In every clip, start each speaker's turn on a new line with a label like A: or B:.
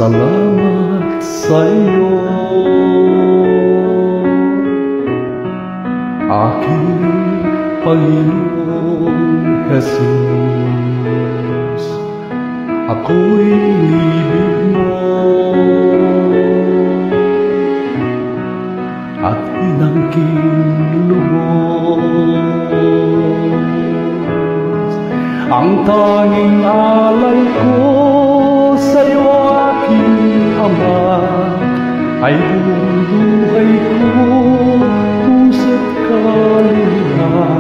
A: Salamat sa iyo, aking Panginoong Jesus. Ako'y nibig mo at inangking lubos. Ang tanging alay ko sa'yo, aking Ama, ay buong buhay ko, puso't kaluluwa.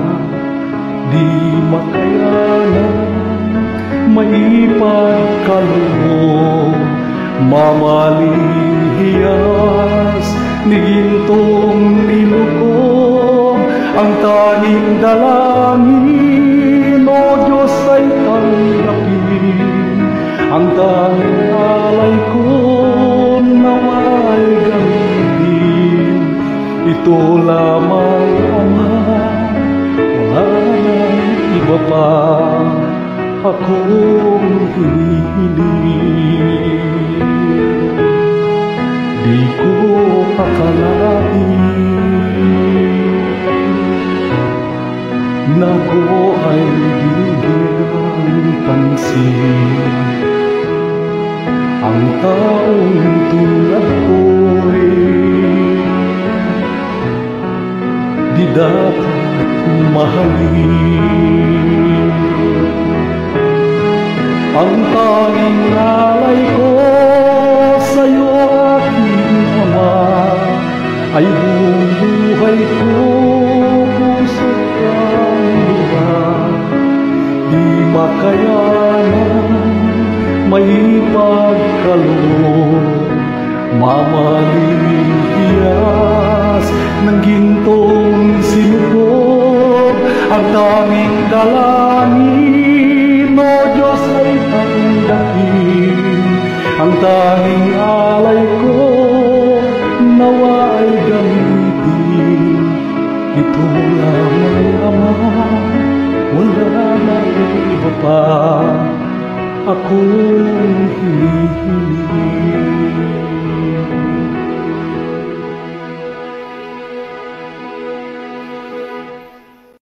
A: Di makayanan, maipagkaloob, mamaling hiyas ni gintong nilukob. Ang tanging dalangin, O Diyos, ay tanggapin. Ang tanging alay ko nawa'y gamitin. Ito lamang, Ama, wala nang iba pa akong hinihiling. Di ko akalain na ko ay bigyan pansin. Ang taong tulad ko'y di dapat mahalin. Ang tanging alay ko sa'yo, aking Ama, ay buong buhay ko, puso't kaluluwa. Di makayanan, maipagkaloob, mamaling hiyas ng gintong sinukob. Ang tanging dalangin, O Diyos, ay tanggapin. Ang tanging alay ko nawa'y gamitin. Ito lamang, Ama, wala nang iba pa akong hinihiling.